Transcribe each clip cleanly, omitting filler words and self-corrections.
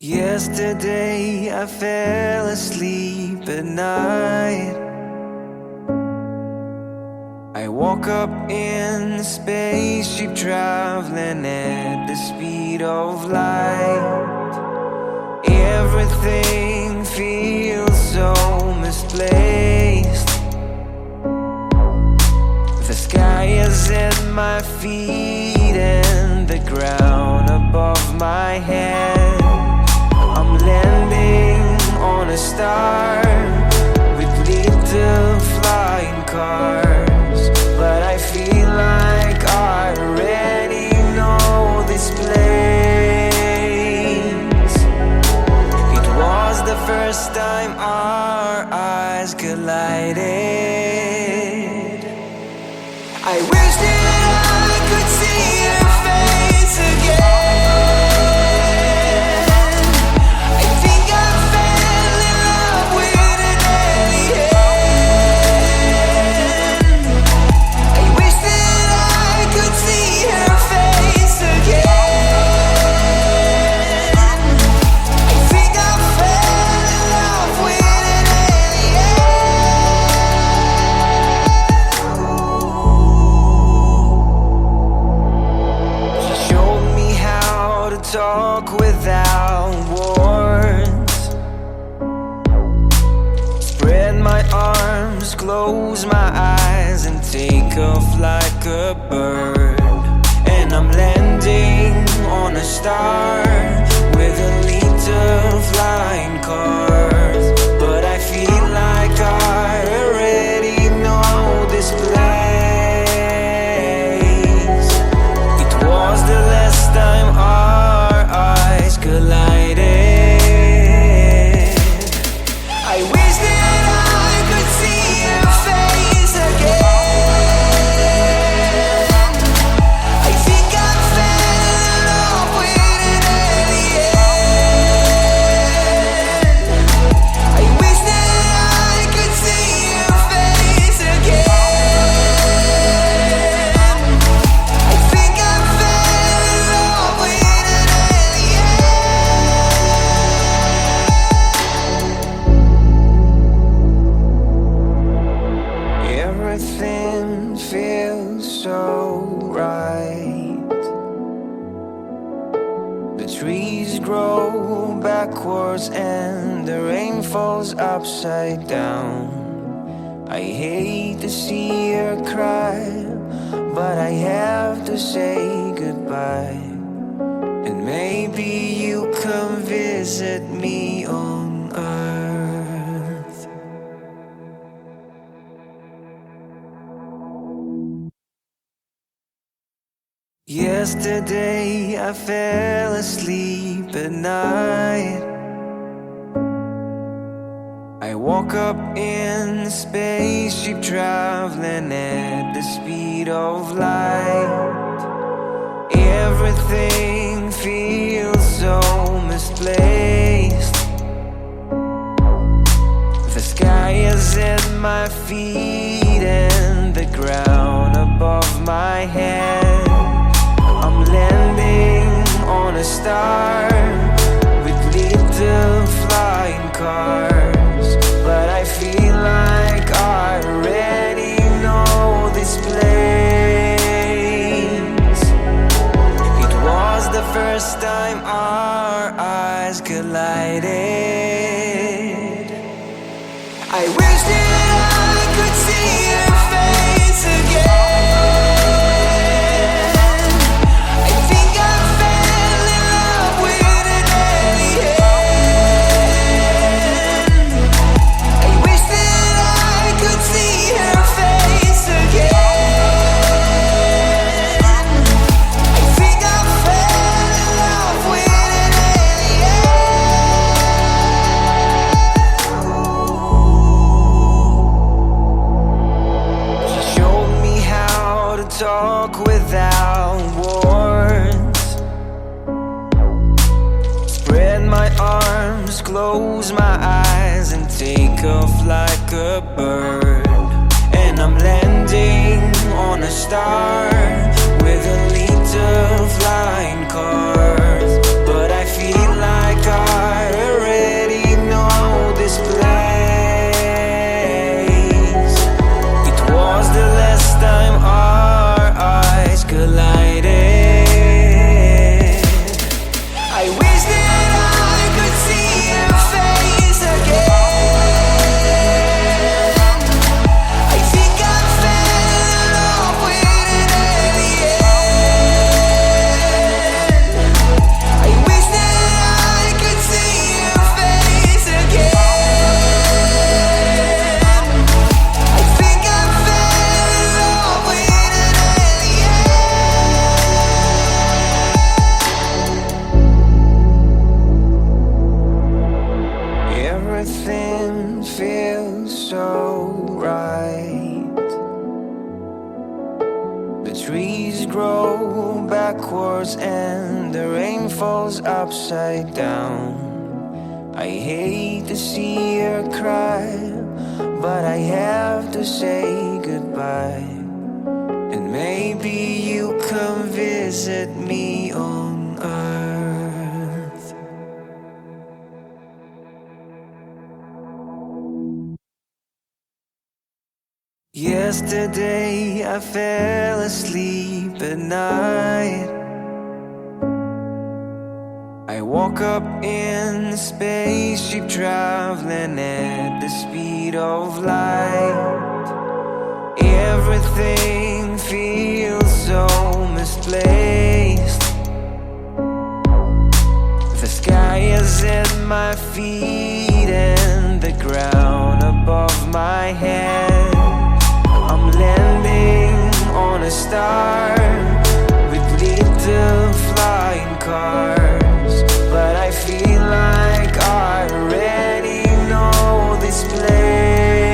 Yesterday I fell asleep at night. I woke up in a spaceship traveling at the speed of light. Everything feels so misplaced. The sky is at my feet and the ground above my head. I'm landing on a star with little flying cars, but I feel like I already know this place. It was the first time our eyes collided. I wish that I could see your face again. Talk without words. Spread my arms, close my eyes, and take off like a bird. And I'm landing on a star with a little flying cars, but I feel like I already know this place. It was the last time collided. I wish that I could see your face again. I think I fell in love with an alien. I wish that I could see your face again. I think I fell in love with an Everything feels so right. The trees grow backwards and the rain falls upside down. I hate to see her cry, but I have to say goodbye. And maybe you come visit me on Earth. Yesterday I fell asleep at night. I woke up in a spaceship traveling at the speed of light. Everything feels so misplaced. The sky is at my feet and the ground above my head. I'm landing on a star with little flying cars, but I feel like I already know this place. It was the first time our eyes collided. I wish that I could see your face again. Talk without words. Spread my arms, close my eyes, and take off like a bird. And I'm landing on a star with a little flying cars, but I feel like I backwards and the rain falls upside down. I hate to see her cry, but I have to say goodbye. And maybe you come visit me on Earth. Yesterday I fell asleep at night. I woke up in a spaceship traveling at the speed of light. Everything feels so misplaced. The sky is at my feet and the ground above my head. I'm landing on a star with little flying cars, but I feel like I already know this place.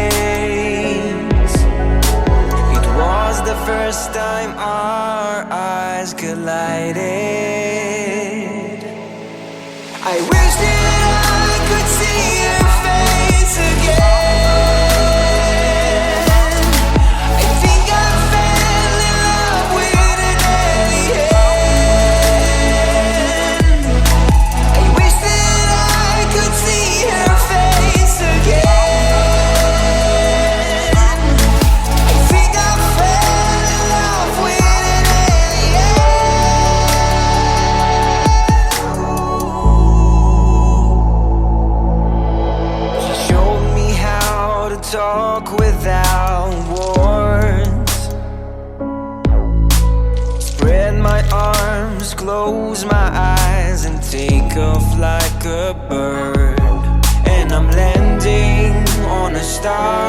It was the first time our eyes collided. I wish that I could see your face again. Talk without words. Spread my arms, close my eyes, and take off like a bird. And I'm landing on a star